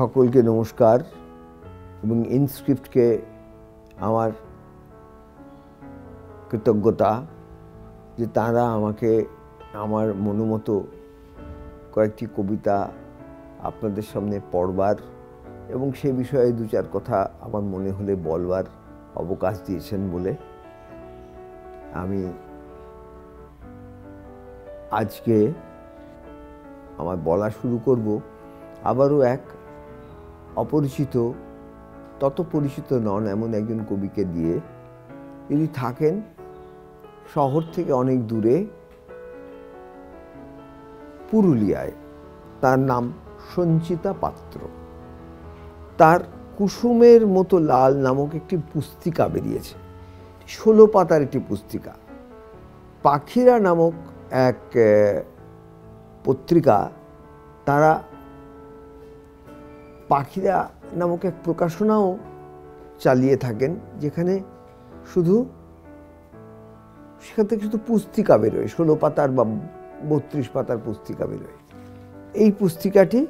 সকলকে নমস্কার এবং ইনস্ক্রিপ্টকে আমার কৃতজ্ঞতা যে তারা আমাকে আমার মনোমতো কয়েকটি কবিতা আপনাদের সামনে পড়বার এবং সে বিষয়ে দু চার কথা আমার মনে হলে বলবার অবকাশ দিয়েছেন বলে আমি আজকে আমার বলা শুরু করব আবারও এক অপরিচিত, তত পরিচিত নন এমন একজন কবিকে দিয়ে। তিনি থাকেন শহর থেকে অনেক দূরে, পুরুলিয়ায়। তার নাম সঞ্চিতা পাত্র। তার কুসুমের মতো লাল নামক একটি পুস্তিকা বেরিয়েছে, 16 পাতার একটি পুস্তিকা। পাখিরা নামক এক পত্রিকা, তারা পাখিরা নামক এক প্রকাশনাও চালিয়ে থাকেন, যেখানে সেখান থেকে শুধু পুস্তিকা বেরোয়, 16 পাতার বা 32 পাতার পুস্তিকা বেরোয়। এই পুস্তিকাটি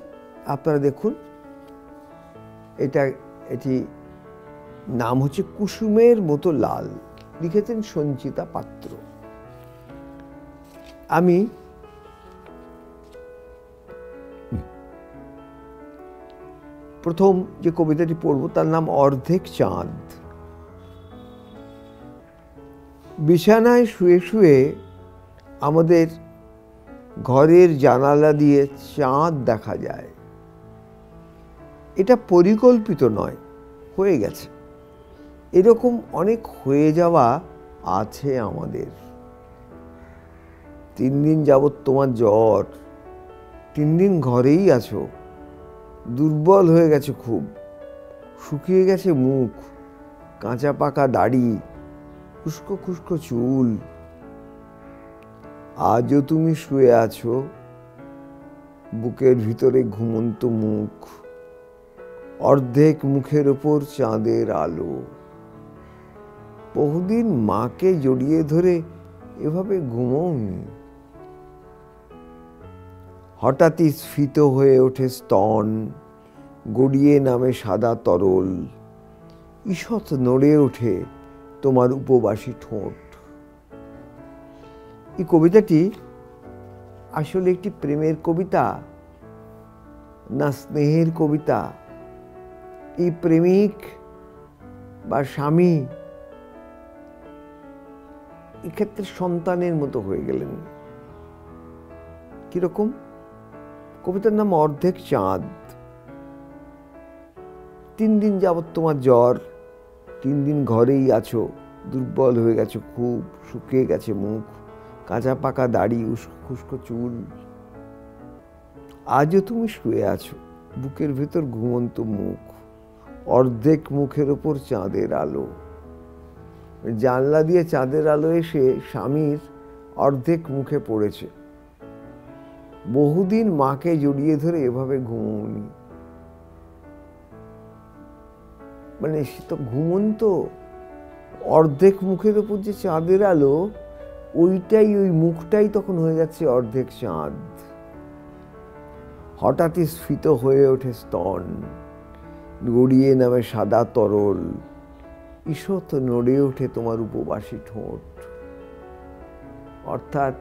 আপনারা দেখুন, এটি নাম হচ্ছে কুসুমের মতো লাল, লিখেছেন সঞ্চিতা পাত্র। আমি প্রথম যে কবিতাটি পড়ব তার নাম অর্ধেক চাঁদ। বিছানায় শুয়ে শুয়ে আমাদের ঘরের জানালা দিয়ে চাঁদ দেখা যায়। এটা পরিকল্পিত নয়, হয়ে গেছে। এরকম অনেক হয়ে যাওয়া আছে আমাদের। 3 দিন যাবৎ তোমার জ্বর, 3 দিন ঘরেই আছো, দুর্বল হয়ে গেছে খুব, শুকিয়ে গেছে মুখ, কাঁচা পাকা দাড়ি, খুস্কো খুস্কো চুল। আজও তুমি শুয়ে আছো, বুকের ভিতরে ঘুমন্ত মুখ, অর্ধেক মুখের ওপর চাঁদের আলো। বহুদিন মাকে জড়িয়ে ধরে এভাবে ঘুমোওনি। হঠাৎই স্ফীত হয়ে ওঠে স্তন, গড়িয়ে নামে সাদা তরল, ঈষৎ নড়ে ওঠে তোমার উপবাসী ঠোঁট। এই কবিতাটি আসলে একটি প্রেমের কবিতা না স্নেহের কবিতা? এই প্রেমিক বা স্বামী এক্ষেত্রে সন্তানের মতো হয়ে গেলেন। কিরকম? কবিতার নাম অর্ধেক চাঁদ। 3 দিন যাবৎ তোমার জ্বর, 3 দিন ঘরেই আছো, দুর্বল হয়ে গেছো খুব, শুকিয়ে গেছে মুখ, কাঁচা পাকা দাড়ি, খুস্কো চুল। আজও তুমি শুয়ে আছো, বুকের ভেতর ঘুমন্ত মুখ, অর্ধেক মুখের ওপর চাঁদের আলো। জানলা দিয়ে চাঁদের আলো এসে স্বামীর অর্ধেক মুখে পড়েছে। বহুদিন মাকে জড়িয়ে ধরে এভাবে ঘুমোনি। মানে সে তো ঘুমন্ত, অর্ধেক মুখের ওপর যে চাঁদের আলো, ওই মুখটাই তখন হয়ে যাচ্ছে অর্ধেক চাঁদ। হঠাৎই স্ফীত হয়ে ওঠে স্তন, গড়িয়ে নামে সাদা তরল, ঈষৎ নড়ে ওঠে তোমার উপবাসী ঠোঁট। অর্থাৎ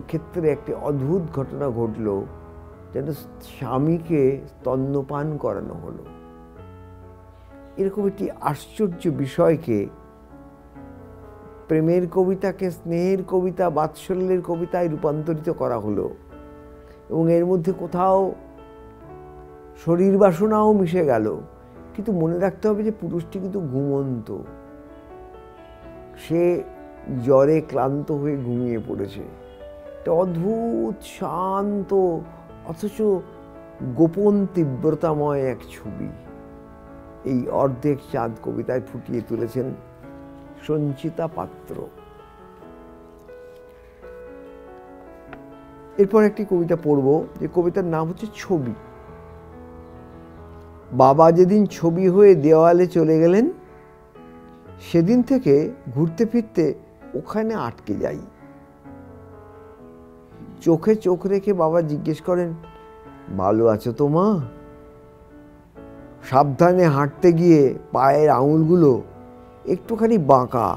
এক্ষেত্রে একটি অদ্ভুত ঘটনা ঘটল, যেন স্বামীকে স্তন্যপান করানো হলো। এরকম একটি আশ্চর্য বিষয়কে প্রেমের কবিতাকে স্নেহের কবিতা, বাৎসল্যের কবিতায় রূপান্তরিত করা হলো, এবং এর মধ্যে কোথাও শরীর বাসনাও মিশে গেল। কিন্তু মনে রাখতে হবে যে পুরুষটি কিন্তু ঘুমন্ত, সে জ্বরে ক্লান্ত হয়ে ঘুমিয়ে পড়েছে। একটা অদ্ভুত শান্ত অথচ গোপন তীব্রতাময় এক ছবি এই অর্ধেক চাঁদ কবিতায় ফুটিয়ে তুলেছেন সঞ্চিতা পাত্র। এরপর একটি কবিতা পড়ব, যে কবিতার নাম হচ্ছে ছবি। বাবা যেদিন ছবি হয়ে দেওয়ালে চলে গেলেন, সেদিন থেকে ঘুরতে ফিরতে ওখানে আটকে যাই। চোখে চোখ রেখে বাবা জিজ্ঞেস করেন, ভালো আছো তো মা? সাবধানে হাঁটতে গিয়ে পায়ের আঙুলগুলো একটুখানি বাঁকা,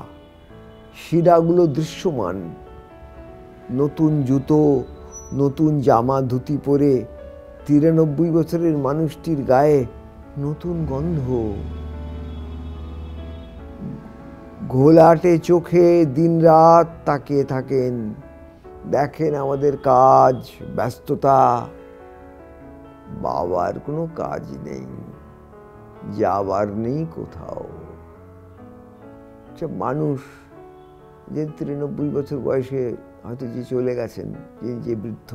শিরাগুলো দৃশ্যমান। নতুন জুতো, নতুন জামা ধুতি পরে 93 বছরের মানুষটির গায়ে নতুন গন্ধ। ঘোলাটে চোখে দিনরাত তাকিয়ে থাকেন, দেখেন আমাদের কাজ, ব্যস্ততা। বাবার কোনো কাজ নেই, যাবার নেই কোথাও। মানুষ যে 93 বছর বয়সে হয়তো যে চলে গেছেন, যে বৃদ্ধ,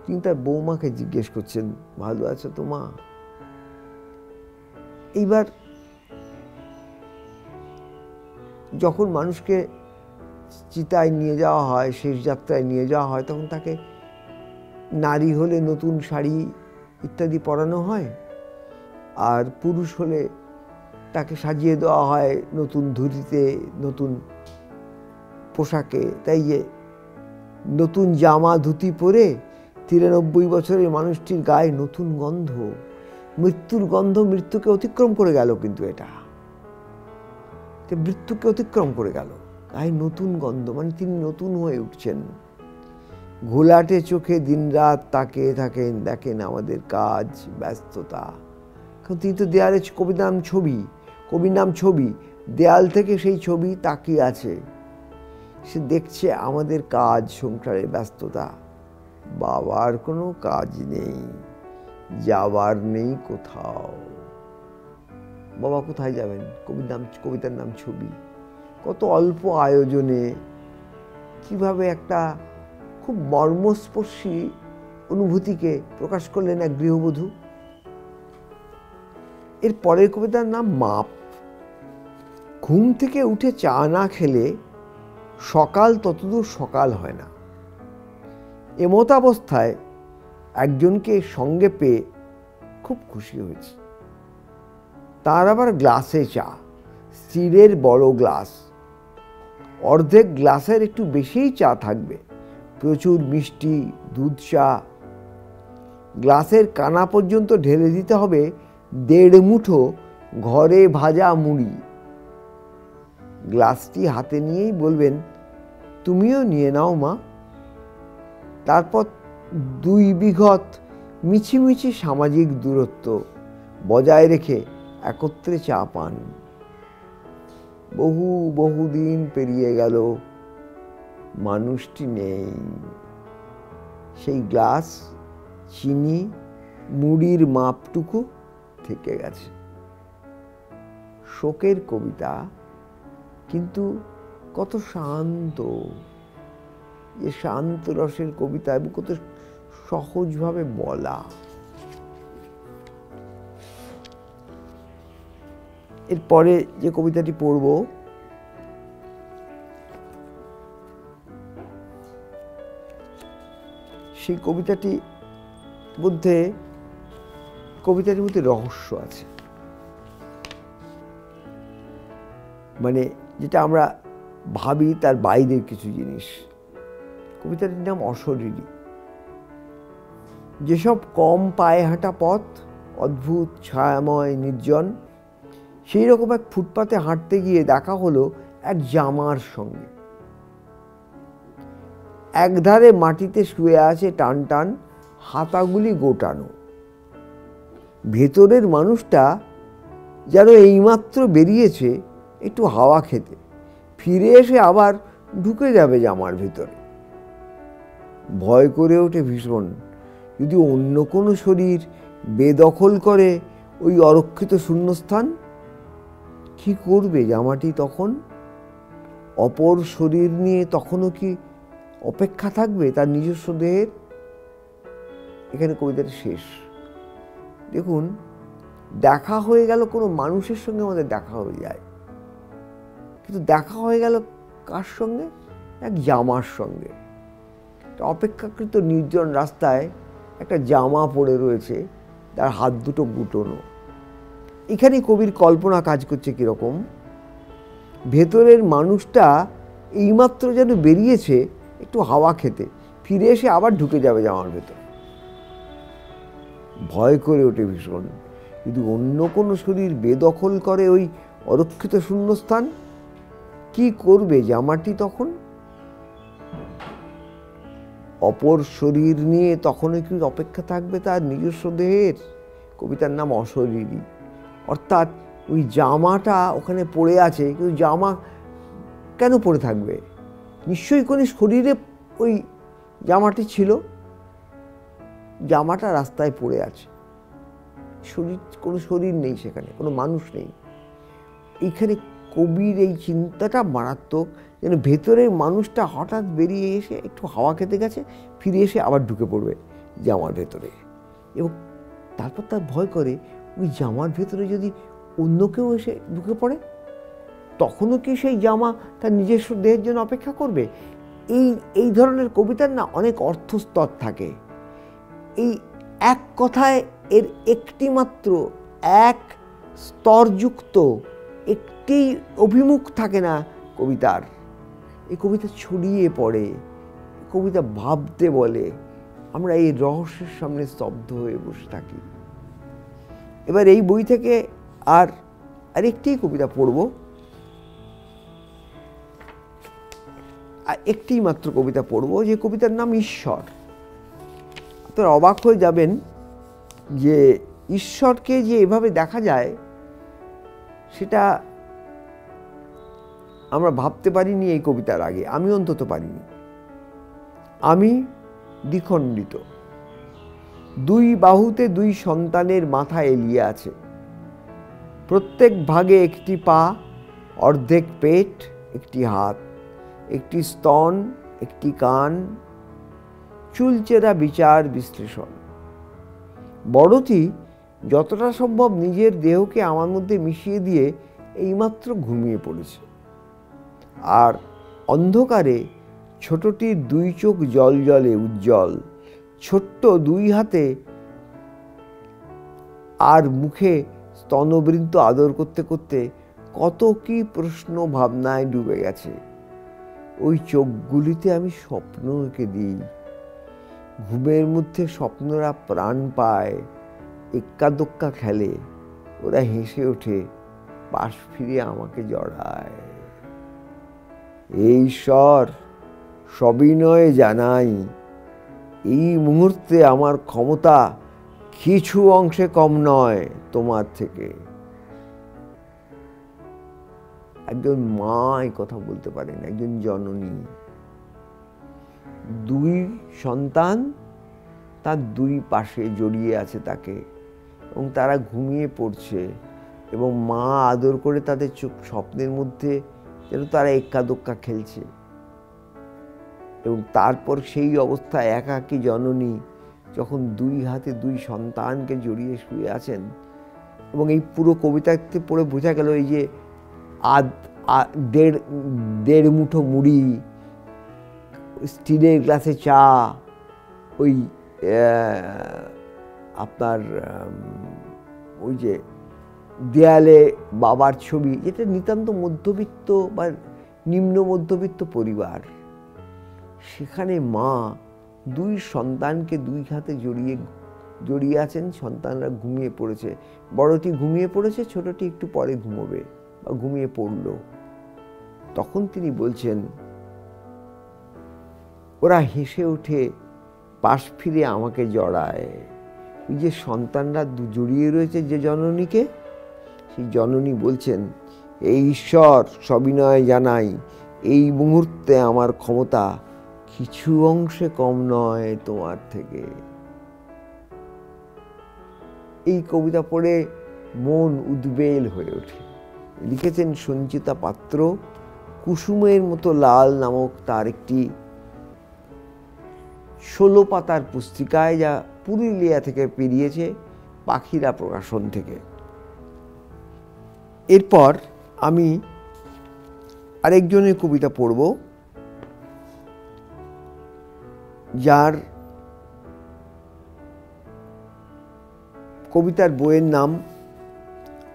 তিনি তার বৌমাকে জিজ্ঞেস করছেন, ভালো আছো তো মা? এইবার যখন মানুষকে চিতায় নিয়ে যাওয়া হয়, শেষ যাত্রায় নিয়ে যাওয়া হয়, তখন তাকে নারী হলে নতুন শাড়ি ইত্যাদি পরানো হয়, আর পুরুষ হলে তাকে সাজিয়ে দেওয়া হয় নতুন ধুতিতে, নতুন পোশাকে। তাই যে নতুন জামা ধুতি পরে 93 বছরের মানুষটির গায়ে নতুন গন্ধ, মৃত্যুর গন্ধ। মৃত্যুকে অতিক্রম করে গেল, কিন্তু এটা মৃত্যুকে অতিক্রম করে গেল, গায়ে নতুন গন্ধ, মানে তিনি নতুন হয়ে উঠছেন। ঘোলাটে চোখে দিনরাত তাকিয়ে থাকেন, দেখেন আমাদের কাজ, ব্যস্ততা। কারণ তিনি তো দেয়ালে, কবির নাম ছবি, দেয়াল থেকে সেই ছবি তাকিয়ে আছে, সে দেখছে আমাদের কাজ, সংসারের ব্যস্ততা। বাবার কোনো কাজ নেই, যাবার নেই কোথাও। বাবা কোথায় যাবেন? কবিতার নাম ছবি। কত অল্প আয়োজনে কিভাবে একটা খুব মর্মস্পর্শী অনুভূতিকে প্রকাশ করলেন এক গৃহবধূ। এর পরের কবিতার নাম মাপ। ঘুম থেকে উঠে চা না খেলে সকাল ততদূর সকাল হয় না। এমতাবস্থায় একজনকে সঙ্গে পেয়ে খুব খুশি হয়েছি। তার আবার গ্লাসে চা, স্টিলের বড় গ্লাস, অর্ধেক গ্লাসের একটু বেশিই চা থাকবে, প্রচুর মিষ্টি, দুধ চা। গ্লাসের কানা পর্যন্ত ঢেলে দিতে হবে 1.5 মুঠো ঘরে ভাজা মুড়ি। গ্লাসটি হাতে নিয়েই বলবেন, তুমিও নিয়ে নাও মা। তারপর 2 বিঘত মিছিমিছি সামাজিক দূরত্ব বজায় রেখে একত্রে চা পান। বহুদিন পেরিয়ে গেল, মানুষটি নেই। সেই গ্লাস, চিনি, মুড়ির মাপটুকু থেকে গেছে। শোকের কবিতা, কিন্তু কত শান্ত, যে শান্ত রসের কবিতা, এবং কত সহজভাবে বলা। এরপরে যে কবিতাটি পড়ব, সেই কবিতাটির মধ্যে রহস্য আছে। মানে যেটা আমরা ভাবি তার বাইরের কিছু জিনিস। কবিতাটির নাম অশরীরী। যেসব কম পায়ে হাঁটা পথ, অদ্ভুত ছায়াময় নির্জন, সেই রকম এক ফুটপাতে হাঁটতে গিয়ে দেখা হলো এক জামার সঙ্গে। একধারে মাটিতে শুয়ে আছে টান টান, হাতাগুলি গোটানো। ভেতরের মানুষটা যেন এইমাত্র বেরিয়েছে একটু হাওয়া খেতে, ফিরে এসে আবার ঢুকে যাবে জামার ভেতরে। ভয় করে ওঠে ভীষণ, যদি অন্য কোনো শরীর বেদখল করে ওই অরক্ষিত শূন্যস্থান। কি করবে জামাটি তখন? অপর শরীর নিয়ে তখনও কি অপেক্ষা থাকবে তার নিজস্ব দেহের? এখানে কবিতাটা শেষ। দেখুন, দেখা হয়ে গেল কোনো মানুষের সঙ্গে, আমাদের দেখা হয়ে যায়, কিন্তু দেখা হয়ে গেল কার সঙ্গে? এক জামার সঙ্গে। অপেক্ষাকৃত নির্জন রাস্তায় একটা জামা পড়ে রয়েছে, তার হাত দুটো গুটোনো। এখানে কবির কল্পনা কাজ করছে কীরকম, ভেতরের মানুষটা এইমাত্র যেন বেরিয়েছে একটু হাওয়া খেতে, ফিরে এসে আবার ঢুকে যাবে জামার ভেতর। ভয় করে ওঠে ভীষণ। কিন্তু অন্য কোনো শরীর বেদখল করে ওই অরক্ষিত শূন্যস্থান, কি করবে জামাটি তখন? অপর শরীর নিয়ে তখনও কি অপেক্ষা থাকবে তার নিজস্ব দেহের? কবিতার নাম অশরীরী। অর্থাৎ ওই জামাটা ওখানে পড়ে আছে, কিন্তু জামা কেন পড়ে থাকবে? নিশ্চয়ই কোনো শরীরে ওই জামাটি ছিল, জামাটা রাস্তায় পড়ে আছে, শরীর, কোনো শরীর নেই সেখানে, কোনো মানুষ নেই। এইখানে কবির এই চিন্তাটা মারাত্মক, যেন ভেতরের মানুষটা হঠাৎ বেরিয়ে এসে একটু হাওয়া খেতে গেছে, ফিরে এসে আবার ঢুকে পড়বে জামার ভেতরে। এবং তারপর তার ভয় করে ওই জামার ভেতরে যদি অন্য কেউ এসে ঢুকে পড়ে, তখনও কি সেই জামা তার নিজস্ব দেহের জন্য অপেক্ষা করবে? এই ধরনের কবিতার না অনেক অর্থস্তর থাকে। এই এক কথায় এর একটি মাত্র এক স্তরযুক্ত একটি অভিমুখ থাকে না কবিতার। এই কবিতা ছড়িয়ে পড়ে, কবিতা ভাবতে বলে। আমরা এই রহস্যের সামনে স্তব্ধ হয়ে বসে থাকি। এবার এই বই থেকে আরেকটি কবিতা পড়ব, একটি মাত্র কবিতা পড়ব, যে কবিতার নাম ঈশ্বর। আপনারা অবাক হয়ে যাবেন যে ঈশ্বরকে যে এভাবে দেখা যায় সেটা আমরা ভাবতে পারিনি এই কবিতার আগে, আমি অন্তত পারিনি। আমি দ্বিখণ্ডিত, দুই বাহুতে দুই সন্তানের মাথা এলিয়ে আছে, প্রত্যেক ভাগে একটি পা, অর্ধেক পেট, একটি হাত, একটি স্তন, একটি কান, চুলচেরা বিচার বিশ্লেষণ। বড়টি যতটা সম্ভব নিজের দেহকে আমার মধ্যে মিশিয়ে দিয়ে এইমাত্র ঘুমিয়ে পড়েছে। আর অন্ধকারে ছোটটির দুই চোখ জলজলে উজ্জ্বল, ছোট্ট দুই হাতে আর মুখে স্তনবৃন্ত আদর করতে করতে কত কি প্রশ্ন ভাবনায় ডুবে গেছে। ওই চোখগুলিতে আমি স্বপ্ন এঁকে দিই, ঘুমের মধ্যে স্বপ্নরা প্রাণ পায়, এক্কা দোক্কা খেলে, ওরা হেসে ওঠে, পাশ ফিরে আমাকে জড়ায়। এই ঈশ্বর, সবিনয়ে জানাই, এই মুহূর্তে আমার ক্ষমতা কিছু অংশে কম নয় তোমার থেকে। একজন মা এই কথা বলতে পারেন, একজন জননী। দুই সন্তান তার দুই পাশে জড়িয়ে আছে তাকে, এবং তারা ঘুমিয়ে পড়ছে, এবং মা আদর করে তাদের চোখ স্বপ্নের মধ্যে যেন তারা এক্কা দোক্কা খেলছে। এবং তারপর সেই অবস্থায় একাকী জননী যখন দুই হাতে দুই সন্তানকে জড়িয়ে শুয়ে আছেন। এবং এই পুরো কবিতাতে পড়ে বোঝা গেল এই যে দেড় মুঠো মুড়ি, স্টিলের গ্লাসে চা, ওই আপনার ওই যে দেয়ালে বাবার ছবি, যেটা নিতান্ত মধ্যবিত্ত বা নিম্ন মধ্যবিত্ত পরিবার, সেখানে মা দুই সন্তানকে দুই হাতে জড়িয়ে আছেন, সন্তানরা ঘুমিয়ে পড়েছে। বড়টি ঘুমিয়ে পড়েছে, ছোটটি একটু পরে ঘুমোবে বা ঘুমিয়ে পড়ল। তখন তিনি বলছেন, ওরা হেসে উঠে পাশ ফিরে আমাকে জড়ায়। ওই যে সন্তানরা জড়িয়ে রয়েছে যে জননীকে, সেই জননী বলছেন, এই ঈশ্বর, সবিনয়ে জানাই, এই মুহূর্তে আমার ক্ষমতা কিছু অংশে কম নয় তোমার থেকে। এই কবিতা পড়ে মন উদ্বেল হয়ে ওঠে। লিখেছেন সঞ্চিতা পাত্র। কুসুমের মতো লাল নামক তার একটি 16 পাতার পুস্তিকায়, যা পুরুলিয়া থেকে বেরিয়েছে, পাখিরা প্রকাশন থেকে। এরপর আমি আরেকজনের কবিতা পড়ব, যার কবিতার বইয়ের নাম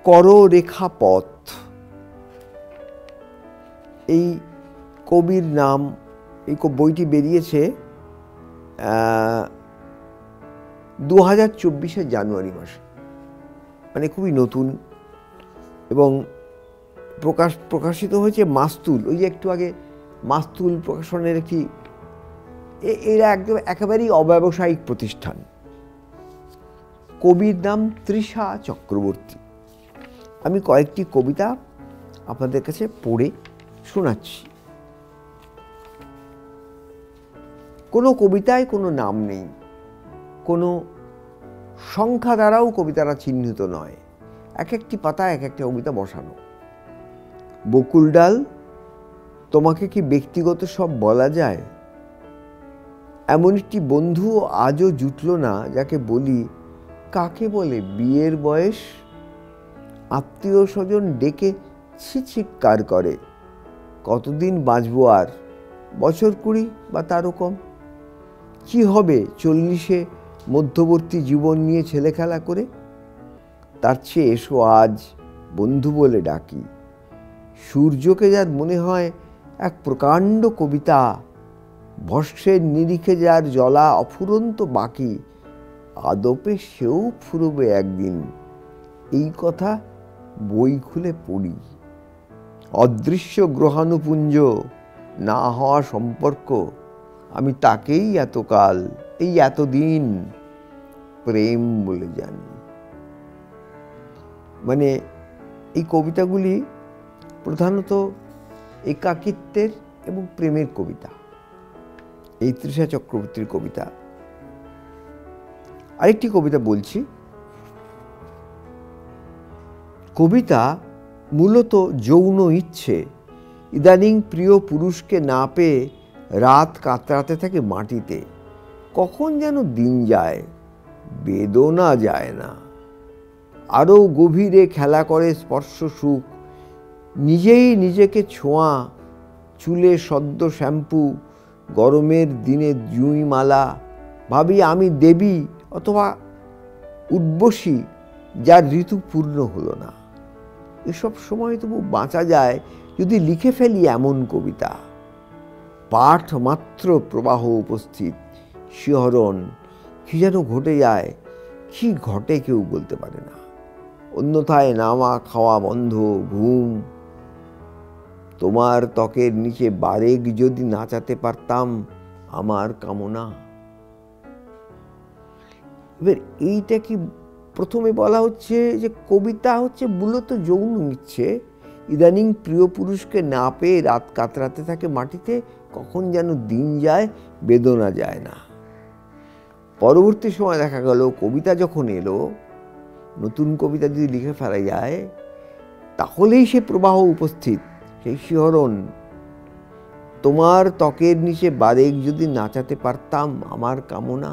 কররেখা পথ। এই কবির নাম, এই বইটি বেরিয়েছে 2024 জানুয়ারি মাসে, মানে খুবই নতুন। এবং প্রকাশিত হয়েছে মাস্তুল, ওই যে একটু আগে মাস্তুল প্রকাশনের একটি, এরা একদম একেবারেই অব্যবসায়িক প্রতিষ্ঠান। কবির নাম তৃষা চক্রবর্তী। আমি কয়েকটি কবিতা আপনাদের কাছে পড়ে শোনাচ্ছি। কোনো কবিতায় কোনো নাম নেই, কোনো সংখ্যা দ্বারাও কবিতারা চিহ্নিত নয়, এক একটি পাতায় এক একটা কবিতা বসানো। বকুল ডাল, তোমাকে কি ব্যক্তিগত সব বলা যায়? এমন একটি বন্ধু আজও জুটল না যাকে বলি, কাকে বলে বিয়ের বয়স? আত্মীয় স্বজন ডেকে ছিচিৎকার করে, কতদিন বাঁচবো আর, বছর 20 বা তারও কম। কি হবে 40-এ মধ্যবর্তী জীবন নিয়ে ছেলে খেলা করে? তার চেয়ে এসো আজ বন্ধু বলে ডাকি। সূর্যকে যার মনে হয় এক প্রকাণ্ড কবিতা, ভস্মের নিরিখে যার জ্বলা অফুরন্ত বাকি, আদপে সেও ফুরবে একদিন, এই কথা বই খুলে পড়ি। অদৃশ্য গ্রহাণুপুঞ্জ, না হওয়া সম্পর্ক, আমি তাকেই এতকাল, এই এতদিন প্রেম বলে জানি। মানে এই কবিতাগুলি প্রধানত একাকিত্বের এবং প্রেমের কবিতা, এই তৃষা চক্রবর্তীর কবিতা। আরেকটি কবিতা বলছি। কবিতা মূলত যৌন ইচ্ছে। ইদানিং প্রিয় পুরুষকে না পেয়ে রাত কাতরাতে থাকে মাটিতে, কখন যেন দিন যায়, বেদনা যায় না। আরও গভীরে খেলা করে স্পর্শ সুখ, নিজেই নিজেকে ছোঁয়া, চুলে সদ্য শ্যাম্পু, গরমের দিনে জুঁই মালা। ভাবি আমি দেবী অথবা উর্বশী, যার ঋতু পূর্ণ হলো না। এসব সময় তবু বাঁচা যায় যদি লিখে ফেলি এমন কবিতা। পাঠ মাত্র প্রবাহ উপস্থিত, শিহরণ, কি যেন ঘটে যায়, কি ঘটে কেউ বলতে পারে না। অন্যথায় নামা খাওয়া বন্ধ, ঘুম। তোমার ত্বকের নিচে বারেক যদি নাচাতে পারতাম আমার কামনা। এবার এইটা কি প্রথমে বলা হচ্ছে যে কবিতা হচ্ছে মূলত যৌন ইচ্ছে। ইদানিং প্রিয় পুরুষকে না পেয়ে রাত কাতরাতে থাকে মাটিতে, কখন যেন দিন যায়, বেদনা যায় না। পরবর্তী সময় দেখা গেল কবিতা যখন এলো, নতুন কবিতা যদি লিখে ফেলা যায়, তাহলেই সে প্রবাহ উপস্থিত, সেই শিহরণ। তোমার ত্বকের নিচে বারেক যদি নাচাতে পারতাম আমার কামনা।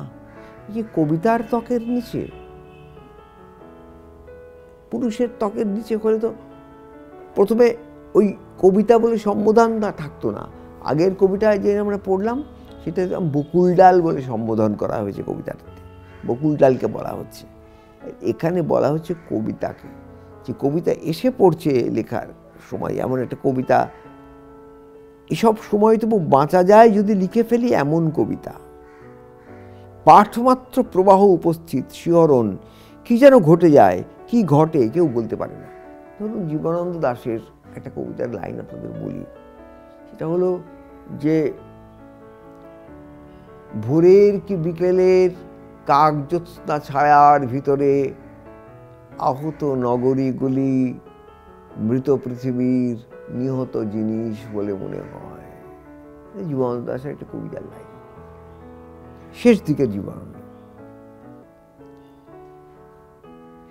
যে কবিতার ত্বকের নিচে, পুরুষের ত্বকের নিচে হলে তো প্রথমে ওই কবিতা বলে সম্বোধনটা থাকতো না। আগের কবিতায় যে আমরা পড়লাম সেটা বকুল ডাল বলে সম্বোধন করা হয়েছে কবিতাটাতে, বকুল ডালকে বলা হচ্ছে। এখানে বলা হচ্ছে কবিতাকে, যে কবিতা এসে পড়ছে লেখার সময়, এমন একটা কবিতা। এসব সময় তবু বাঁচা যায় যদি লিখে ফেলি এমন কবিতা। পাঠমাত্র প্রবাহ উপস্থিত, শিহরণ, কি যেন ঘটে যায়, কি ঘটে কেউ বলতে পারে না। ধরুন জীবনানন্দ দাশের একটা কবিতার লাইন আপনাদের বলি। সেটা হলো যে ভোরের কি বিকেলের কাকজ্যোৎস্না ছায়ার ভিতরে আহত নগরীগুলি মৃত পৃথিবীর নিহত জিনিস বলে মনে হয়। জীবনানন্দ দাশের একটা কবিতার লাইন, শেষ দিকের জীবনানন্দ।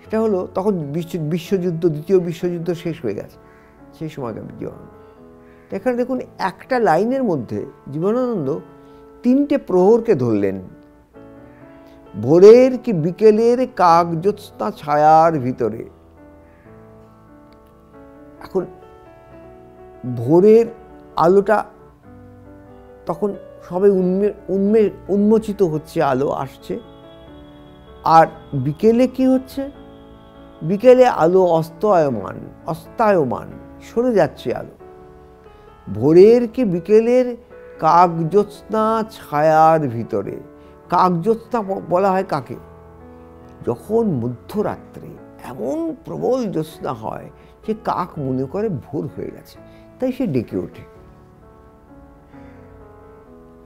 সেটা হলো তখন বিশ্বযুদ্ধ, দ্বিতীয় বিশ্বযুদ্ধ শেষ হয়ে গেছে, সেই সময়কার জীবনানন্দ। এখানে দেখুন একটা লাইনের মধ্যে জীবনানন্দ 3টে প্রহরকে ধরলেন। ভোরের কি বিকেলের কাকজ্যোৎস্না ছায়ার ভিতরে। এখন ভোরের আলোটা তখন সবে উন্মোচিত হচ্ছে, আলো আসছে। আর বিকেলে কি হচ্ছে? বিকেলে আলো অস্তায়মান, সরে যাচ্ছে আলো। ভোরের কি বিকেলের কাকজ্যোৎস্না ছায়ার ভিতরে। কাকজ্যোৎস্না বলা হয় কাকে? যখন মধ্যরাত্রে এমন প্রবল জ্যোৎস্না হয় যে কাক মনে করে ভোর হয়ে গেছে, তাই সে ডেকে ওঠে,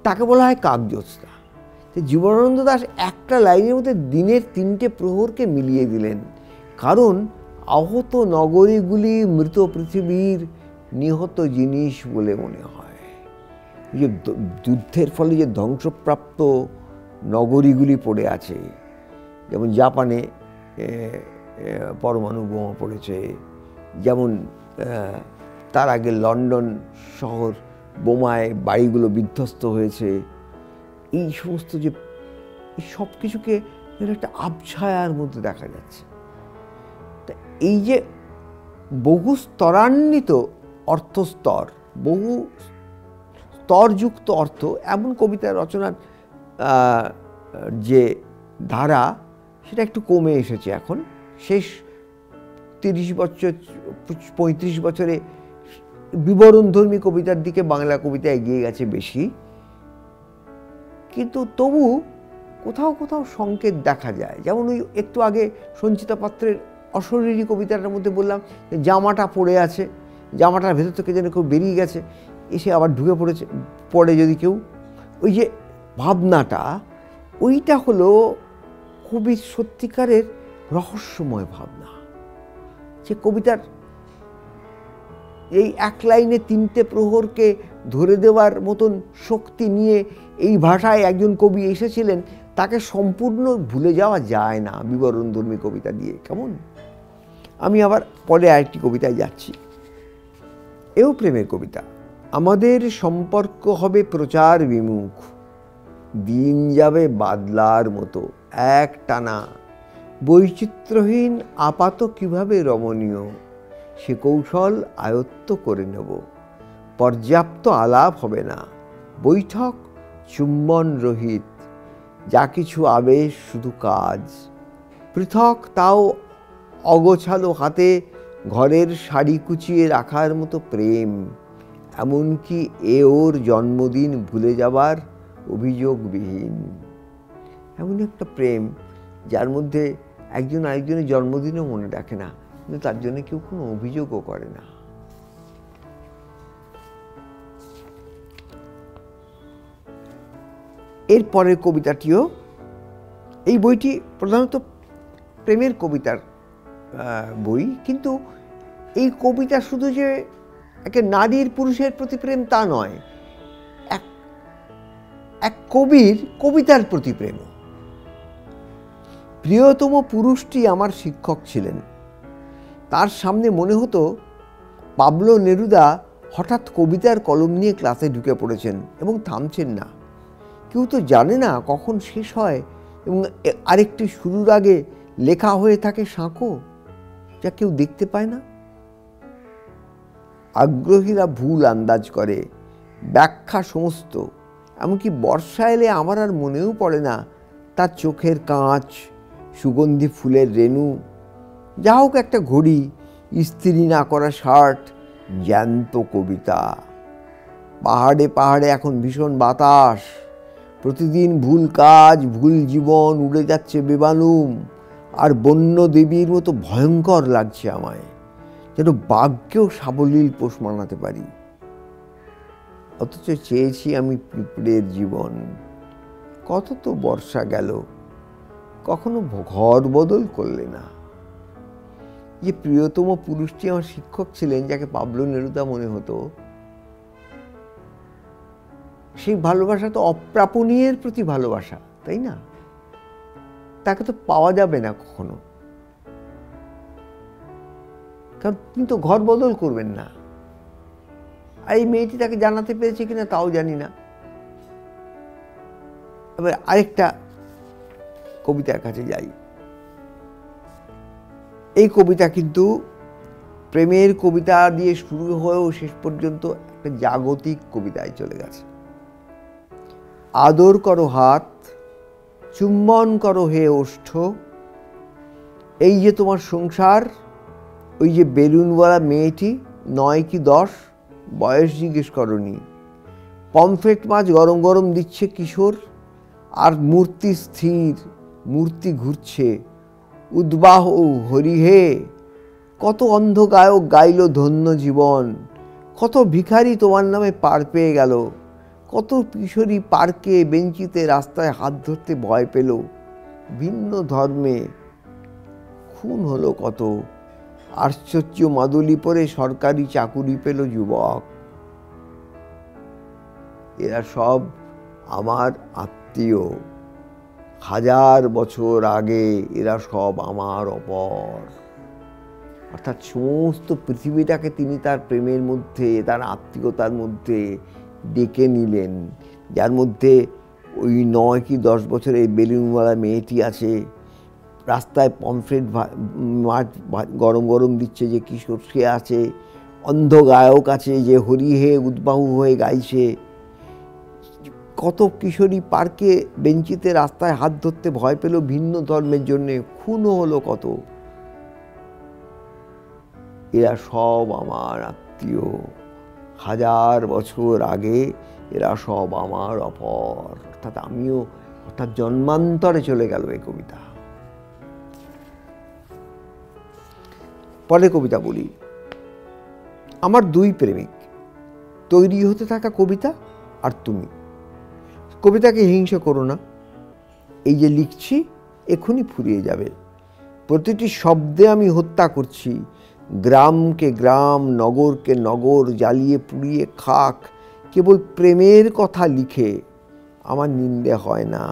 তাকে বলা হয় কাক জ্যোৎস্না। জীবনানন্দ দাশ একটা লাইনের মধ্যে দিনের 3টে প্রহরকে মিলিয়ে দিলেন, কারণ আহত নগরীগুলি মৃত পৃথিবীর নিহত জিনিস বলে মনে হয়। যে যুদ্ধের ফলে যে ধ্বংসপ্রাপ্ত নগরীগুলি পড়ে আছে, যেমন জাপানে পরমাণু বোমা পড়েছে, যেমন তার আগে লন্ডন শহর বোমায় বাড়িগুলো বিধ্বস্ত হয়েছে, এই সমস্ত যে সব কিছুকে একটা আবছায়ার মধ্যে দেখা যাচ্ছে। তা এই যে বহু স্তরান্বিত অর্থস্তর, বহু স্তরযুক্ত অর্থ, এমন কবিতা রচনার যে ধারা, সেটা একটু কমে এসেছে এখন। শেষ 30 বছর 35 বছরে বিবরণধর্মী কবিতার দিকে বাংলা কবিতা এগিয়ে গেছে বেশি, কিন্তু তবু কোথাও কোথাও সংকেত দেখা যায়। যেমন ওই একটু আগে সঞ্চিতা পাত্রের অশরীরী কবিতাটার মধ্যে বললাম যে জামাটা পড়ে আছে, জামাটার ভেতর থেকে যেন কেউ বেরিয়ে গেছে, এসে আবার ঢুকে পড়ে যদি কেউ, ওই যে ভাবনাটা, ওইটা হলো খুবই সত্যিকারের রহস্যময় ভাবনা। যে কবিতার এই এক লাইনে 3টে প্রহরকে ধরে দেওয়ার মতন শক্তি নিয়ে এই ভাষায় একজন কবি এসেছিলেন, তাকে সম্পূর্ণ ভুলে যাওয়া যায় না বিবরণধর্মী কবিতা দিয়ে। কেমন? আমি আবার পরে আরেকটি কবিতায় যাচ্ছি, এও প্রেমের কবিতা। আমাদের সম্পর্ক হবে প্রচার বিমুখ, দিন যাবে বাদলার মতো এক টানা, বৈচিত্র্যহীন আপাত কিভাবে রমণীয়, সে কৌশল আয়ত্ত করে নেব। পর্যাপ্ত আলাপ হবে না, বৈঠক চুম্বন রহিত, যা কিছু আবেশ শুধু কাজ। পৃথক তাও অগোছালো হাতে ঘরের শাড়ি কুচিয়ে রাখার মতো প্রেম, এমনকি ওর জন্মদিন ভুলে যাবার অভিযোগবিহীন। এমন একটা প্রেম যার মধ্যে একজন আরেকজনের জন্মদিনও মনে রাখে না, কিন্তু তার জন্য কেউ কোনো অভিযোগও করে না। এর পরের কবিতাটিও, এই বইটি প্রধানত প্রেমের কবিতার বই, কিন্তু এই কবিতা শুধু যে একে নারীর পুরুষের প্রতি প্রেম তা নয়, এক কবির কবিতার প্রতি প্রেম। প্রিয়তম পুরুষটি আমার শিক্ষক ছিলেন। তার সামনে মনে হতো পাবলো নেরুদা হঠাৎ কবিতার কলম নিয়ে ক্লাসে ঢুকে পড়েছেন এবং থামছেন না। কেউ তো জানে না কখন শেষ হয় এবং আরেকটি শুরুর আগে লেখা হয়ে থাকে সাঁকো, যা কেউ দেখতে পায় না। আগ্রহীরা ভুল আন্দাজ করে, ব্যাখ্যা সমস্ত। এমনকি বর্ষা এলে আমার আর মনেও পড়ে না তার চোখের কাঁচ, সুগন্ধি ফুলের রেণু, যা হোক একটা ঘড়ি, ইস্ত্রি না করা শার্ট, জ্যান্ত কবিতা। পাহাড়ে পাহাড়ে এখন ভীষণ বাতাস, প্রতিদিন ভুল কাজ, ভুল জীবন উড়ে যাচ্ছে বেমালুম, আর বন্য দেবীর মতো ভয়ঙ্কর লাগছে আমায়, যেন বাঘকেও সাবলীল পোষ মানাতে পারি। অথচ চেয়েছি আমি পিঁপড়ের জীবন। কত তো বর্ষা গেল, কখনো ঘর বদল করলে না। যে প্রিয়তম পুরুষটি আমার শিক্ষক ছিলেন, যাকে পাবলো নেরুদা মনে হতো, সেই ভালোবাসা তো অপ্রাপণীয়ের প্রতি ভালোবাসা, তাই না? তাকে তো পাওয়া যাবে না কখনো, কারণ তিনি তো ঘর বদল করবেন না। আর এই মেয়েটি তাকে জানাতে পেরেছে কিনা তাও জানি না। এবার আরেকটা কবিতার কাছে যাই। এই কবিতা কিন্তু প্রেমের কবিতা দিয়ে শুরু হয়েও শেষ পর্যন্ত একটা জাগতিক কবিতায় চলে গেছে। আদর করো হাত, চুম্বন করো হে ওষ্ঠ, এই যে তোমার সংসার, ওই যে বেলুনওয়ালা মেয়েটি 9 কি 10, বয়স জিজ্ঞেস করনি। পমফ্রেট মাছ গরম গরম দিচ্ছে কিশোর, আর মূর্তি স্থির, মূর্তি ঘুরছে, উদ্বাহ হরিহে, কত অন্ধ গায়ক গাইল ধন্য জীবন, কত ভিখারি তোমার নামে পার পেয়ে গেল, কত কিশোরী পার্কে বেঞ্চিতে রাস্তায় হাত ধরতে ভয় পেল, ভিন্ন ধর্মে খুন হলো কত, আশ্চর্য মাদুলি পরে সরকারি চাকুরি পেল যুবক। এরা সব আমার আত্মীয়, 1000 বছর আগে এরা সব আমার অপর। অর্থাৎ সমস্ত পৃথিবীটাকে তিনি তার প্রেমের মধ্যে, তার আত্মীয়তার মধ্যে ডেকে নিলেন, যার মধ্যে ওই 9 কি 10 বছরের বেলুনওয়ালা মেয়েটি আছে, রাস্তায় পমফ্রেট মাছ গরম গরম দিচ্ছে যে কিশোর সে আছে, অন্ধ গায়ক আছে যে হরিহে উদ্বাহু হয়ে গাইছে, কত কিশোরী পার্কে বেঞ্চিতে রাস্তায় হাত ধরতে ভয় পেল ভিন্ন ধর্মের জন্যে, খুনও হলো কত। এরা সব আমার আত্মীয়, 1000 বছর আগে এরা সব আমার অপর। অর্থাৎ আমিও, অর্থাৎ জন্মান্তরে চলে গেল এই কবিতা। পরের কবিতা বলি। আমার 2 প্রেমিক, তৈরি হতে থাকা কবিতা আর তুমি। কবিতাকে হিংসা করো না, এই যে লিখছি এখনই ফুরিয়ে যাবে। প্রতিটি শব্দে আমি হত্যা করছি, গ্রামকে গ্রাম, নগরকে নগর, জ্বালিয়ে পুড়িয়ে খাক। কেবল প্রেমের কথা লিখে আমার নিন্দে হয় না,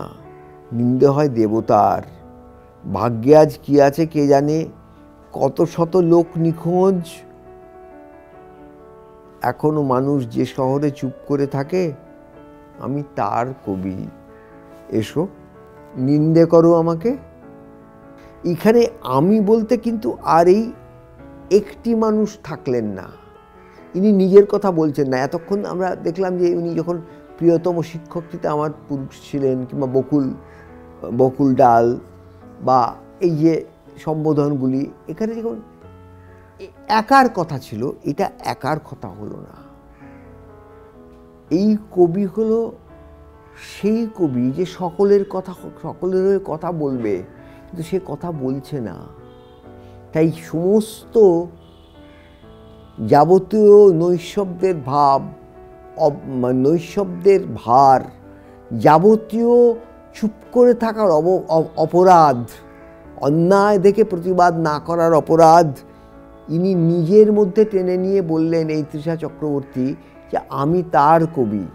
নিন্দে হয় দেবতার। ভাগ্যে আজ কি আছে কে জানে, কত শত লোক নিখোঁজ। এখনো মানুষ যে শহরে চুপ করে থাকে, আমি তার কবি। এসো নিন্দে করো আমাকে। এখানে আমি বলতে কিন্তু আর এই একটি মানুষ থাকলেন না, ইনি নিজের কথা বলছেন না। এতক্ষণ আমরা দেখলাম যে উনি যখন প্রিয়তম শিক্ষকটিতে আমার পুরুষ ছিলেন, কিংবা বকুল ডাল, বা এই যে সম্বোধনগুলি, এখানে যখন একার কথা ছিল, এটা একার কথা হলো না। এই কবি হলো সেই কবি যে সকলের কথা বলবে, কিন্তু সে কথা বলছে না। তাই সমস্ত যাবতীয় নৈশব্দের ভাব, নৈশব্দের ভার, যাবতীয় চুপ করে থাকার অপরাধ, অন্যায় দেখে প্রতিবাদ না করার অপরাধ, ইনি নিজের মধ্যে টেনে নিয়ে বললেন এই তৃষা চক্রবর্তী যে আমি তার কবি।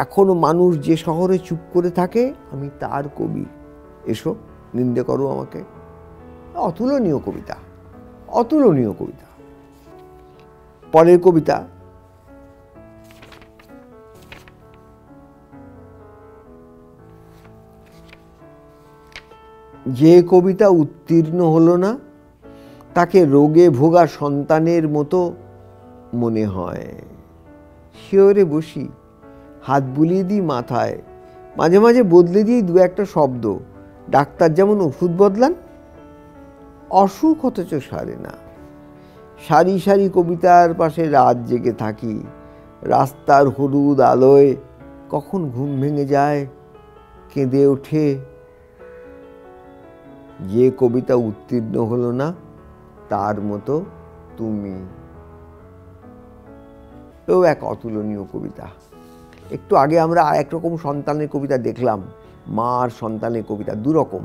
এখনো মানুষ যে শহরে চুপ করে থাকে, আমি তার কবি। এসো নিন্দে করো আমাকে। অতুলনীয় কবিতা, অতুলনীয় কবিতা। পরের কবিতা। যে কবিতা উত্তীর্ণ হলো না, তাকে রোগে ভোগা সন্তানের মতো মনে হয়। শিওরে বসি, হাত বুলিয়ে দিই মাথায়, মাঝে মাঝে বদলে দিই 2-1টা শব্দ। ডাক্তার যেমন ওষুধ বদলান, অসুখ অথচ সারে না। সারি সারি কবিতার পাশে রাত জেগে থাকি, রাস্তার হলুদ আলোয় কখন ঘুম ভেঙে যায়, কেঁদে ওঠে। যে কবিতা উত্তীর্ণ হলো না, তার মতো তুমি। এও এক অতুলনীয় কবিতা। একটু আগে আমরা আরেক রকম সন্তানের কবিতা দেখলাম, মা আর সন্তানের কবিতা 2 রকম।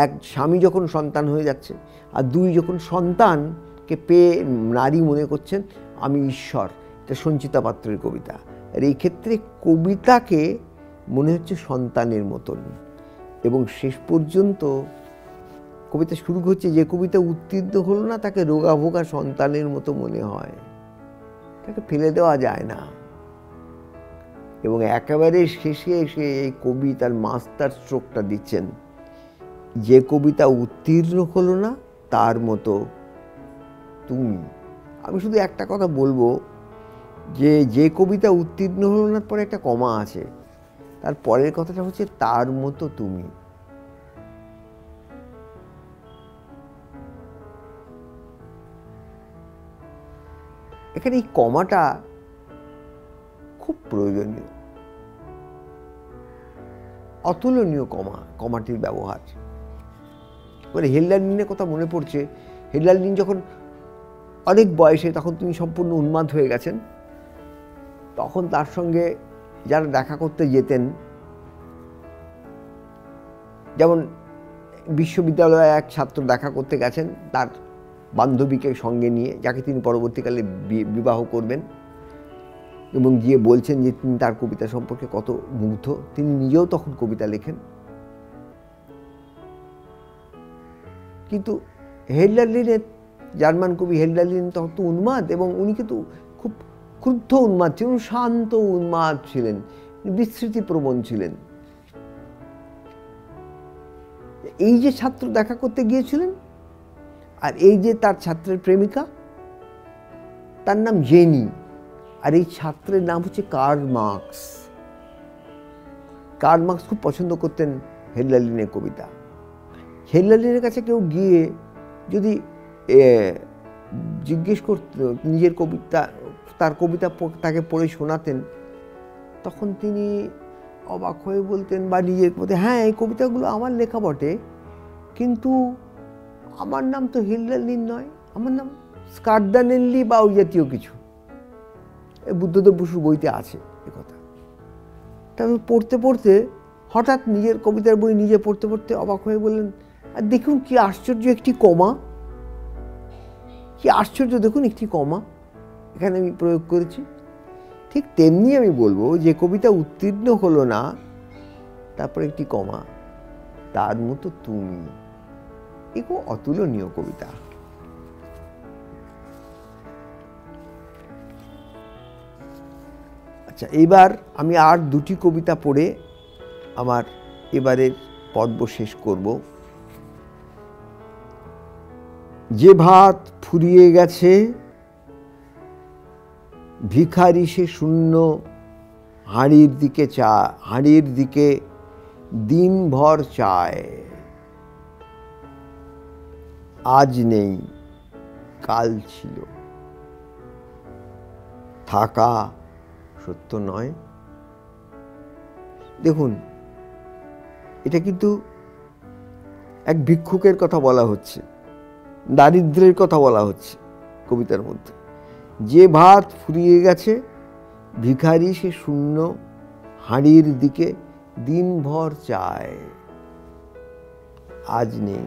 এক, স্বামী যখন সন্তান হয়ে যাচ্ছে, আর 2, যখন সন্তানকে পেয়ে নারী মনে করছেন আমি ঈশ্বর। এটা সঞ্চিতা পাত্রের কবিতা। আর এই ক্ষেত্রে কবিতাকে মনে হচ্ছে সন্তানের মতন। এবং শেষ পর্যন্ত কবিতা শুরু হচ্ছে, যে কবিতা উত্তীর্ণ হলো না, তাকে রোগাভোগা সন্তানের মতো মনে হয়, তাকে ফেলে দেওয়া যায় না। এবং একেবারে শেষে এসে এই কবি তার মাস্টার স্ট্রোকটা দিচ্ছেন, যে কবিতা উত্তীর্ণ হলো না, তার মতো তুমি। আমি শুধু একটা কথা বলবো, যে কবিতা উত্তীর্ণ হলো না পরে একটা কমা আছে, তার পরের কথাটা হচ্ছে তার মতো তুমি। এখানে এই কমাটা খুব প্রয়োজনীয়, অতুলনীয় কমাটির ব্যবহার। মানে হেল্লালিনের কথা মনে পড়ছে। হেল্লালিন যখন অনেক বয়সে, তখন তিনি সম্পূর্ণ উন্মাদ হয়ে গেছেন, তখন তার সঙ্গে যারা দেখা করতে যেতেন, যেমন বিশ্ববিদ্যালয়ে এক ছাত্র দেখা করতে গেছেন তার বান্ধবীকে সঙ্গে নিয়ে, যাকে তিনি পরবর্তীকালে বিবাহ করবেন, এবং গিয়ে বলছেন যে তিনি তার কবিতা সম্পর্কে কত মুগ্ধ। তিনি নিজেও তখন কবিতা লেখেন। কিন্তু হেল্লালিনের, জার্মান কবি হেল্লালিন তখন তো উন্মাদ, এবং উনি কিন্তু খুব ক্রুদ্ধ উন্মাদ ছিলেন, শান্ত উন্মাদ ছিলেন, বিস্মৃতিপ্রবণ ছিলেন। এই যে ছাত্র দেখা করতে গিয়েছিলেন, আর এই যে তার ছাত্রের প্রেমিকা, তার নাম জেনি, আর এই ছাত্রের নাম হচ্ছে কার্ল মার্কস। কার্ল মার্কস খুব পছন্দ করতেন হেল্লালিনের কবিতা। হেল্লালিনের কাছে কেউ গিয়ে যদি জিজ্ঞেস করত, নিজের কবিতা, তার কবিতা তাকে পড়ে শোনাতেন, তখন তিনি অবাক হয়ে বলতেন, বা নিজের মধ্যে, হ্যাঁ এই কবিতাগুলো আমার লেখা বটে, কিন্তু আমার নাম তো হেল্লালিন নয়, আমার নাম স্কারদানেল্লি বা ওই জাতীয় কিছু। বুদ্ধদেব বসুর বইতে আছে এ কথা। তারপর পড়তে পড়তে হঠাৎ নিজের কবিতার বই নিজে পড়তে পড়তে অবাক হয়ে বললেন, আর দেখুন কি আশ্চর্য একটি কমা, কি আশ্চর্য, দেখুন একটি কমা এখানে আমি প্রয়োগ করেছি। ঠিক তেমনি আমি বলবো, যে কবিতা উত্তীর্ণ হলো না, তারপর একটি কমা, তার মতো তুমি, এ খুব অতুলনীয় কবিতা। আচ্ছা, এবার আমি আর দুটি কবিতা পড়ে আমার এবারের পর্ব শেষ করব। যে ভাত ফুরিয়ে গেছে, ভিখারি সে শূন্য হাঁড়ির দিকে দিনভর চায়। আজ নেই, কাল ছিল, থাকা সত্য নয়। দেখুন, এটা কিন্তু এক ভিক্ষুকের কথা বলা হচ্ছে, দারিদ্র্যের কথা বলা হচ্ছে কবিতার মধ্যে। যে ভাত ফুরিয়ে গেছে, ভিখারি সে শূন্য হাঁড়ির দিকে দিনভর চায়। আজ নেই,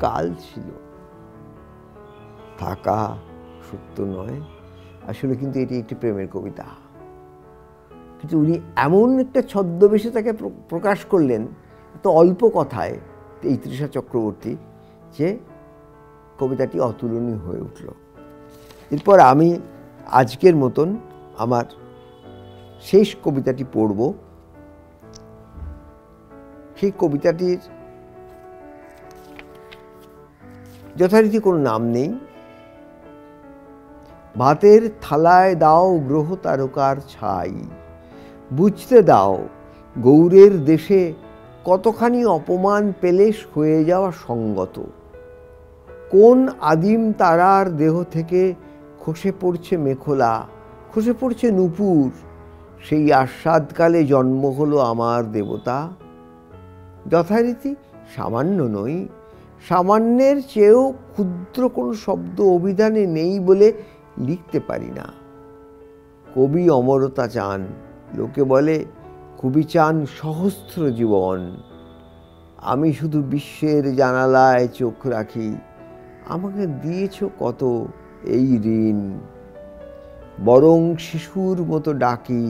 কাল ছিল, থাকা সত্য নয়। আসলে কিন্তু এটি একটি প্রেমের কবিতা, কিন্তু উনি এমন একটা ছদ্মবেশে তাকে প্রকাশ করলেন এত অল্প কথায়, এই তৃষা চক্রবর্তী, যে কবিতাটি অতুলনীয় হয়ে উঠল। এরপর আমি আজকের মতন আমার শেষ কবিতাটি পড়ব। সেই কবিতাটির যথারীতি কোনো নাম নেই। ভাতের থালায় দাও গ্রহ তারকার ছাই, বুঝতে দাও গৌরের দেশে কতখানি অপমান পেলে হয়ে যাওয়া সঙ্গত। কোন আদিম তারার দেহ থেকে খসে পড়ছে মেখলা, খসে পড়ছে নূপুর, সেই আস্বাদকালে জন্ম হলো আমার দেবতা। যথারীতি সামান্য নই, সামান্যের চেয়েও ক্ষুদ্র কোনো শব্দ অভিধানে নেই বলে লিখতে পারি না। কবি অমরতা চান, লোকে বলে কবি চান সহস্র জীবন। আমি শুধু বিশ্বের জানালায় চোখ রাখি, আমাকে দিয়েছ কত এই ঋণ। বরং শিশুর মতো ডাকি,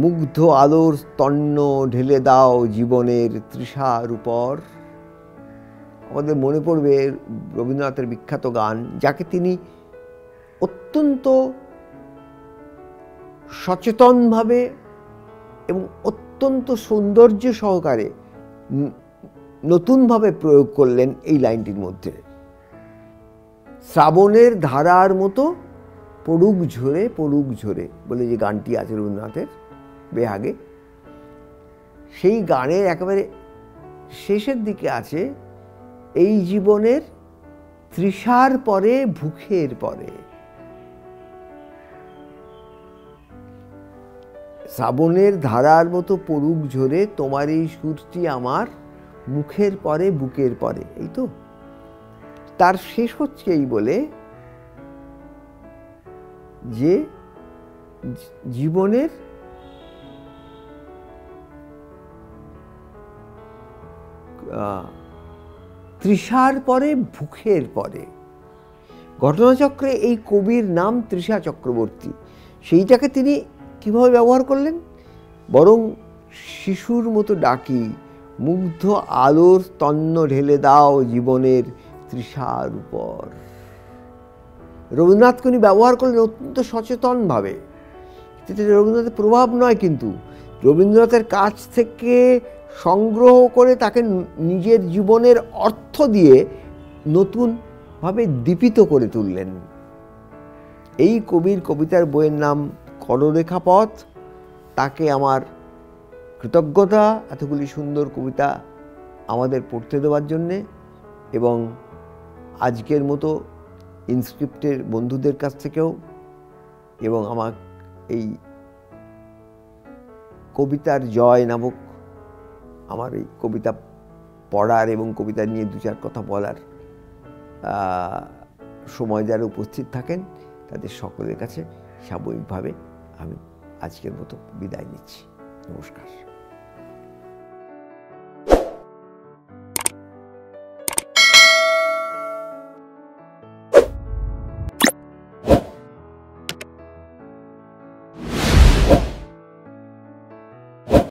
মুগ্ধ আলোর স্তন্য ঢেলে দাও জীবনের তৃষার উপর। আমাদের মনে পড়বে রবীন্দ্রনাথের বিখ্যাত গান, যাকে তিনি অত্যন্ত সচেতনভাবে এবং অত্যন্ত সৌন্দর্য সহকারে নতুনভাবে প্রয়োগ করলেন এই লাইনটির মধ্যে। শ্রাবণের ধারার মতো পড়ুক ঝরে পড়ুক ঝরে বলে যে গানটি আছে রবীন্দ্রনাথের বেহাগে, সেই গানের একেবারে শেষের দিকে আছে, এই জীবনের তৃষার পরে ভুখের পরে। শ্রাবণের ধারার মতো পড়ুক ঝরে, তোমার এই সুরটি আমার মুখের পরে বুকের পরে, এই তো তার শেষ হচ্ছে এই বলে যে জীবনের তৃষার পরে ভুখের পরে। ঘটনাচক্রে এই কবির নাম তৃষা চক্রবর্তী, সেইটাকে তিনি কিভাবে ব্যবহার করলেন? বরং শিশুর মতো ডাকি, মুগ্ধ আলোর স্তন্য ঢেলে দাও জীবনের তৃষার উপর। রবীন্দ্রনাথকে উনি ব্যবহার করলেন অত্যন্ত সচেতনভাবে। এটা রবীন্দ্রনাথের প্রভাব নয়, কিন্তু রবীন্দ্রনাথের কাছ থেকে সংগ্রহ করে তাকে নিজের জীবনের অর্থ দিয়ে নতুনভাবে দীপিত করে তুললেন। এই কবির কবিতার বইয়ের নাম কররেখাপথ। তাকে আমার কৃতজ্ঞতা এতগুলি সুন্দর কবিতা আমাদের পড়তে দেওয়ার জন্যে, এবং আজকের মতো ইনস্ক্রিপ্টের বন্ধুদের কাছ থেকেও, এবং আমার এই কবিতার জয় নামক আমার এই কবিতা পড়ার এবং কবিতা নিয়ে দু চার কথা বলার সময় যারা উপস্থিত থাকেন তাদের সকলের কাছে সাময়িকভাবে আমি আজকের মতো বিদায় নিচ্ছি। নমস্কার।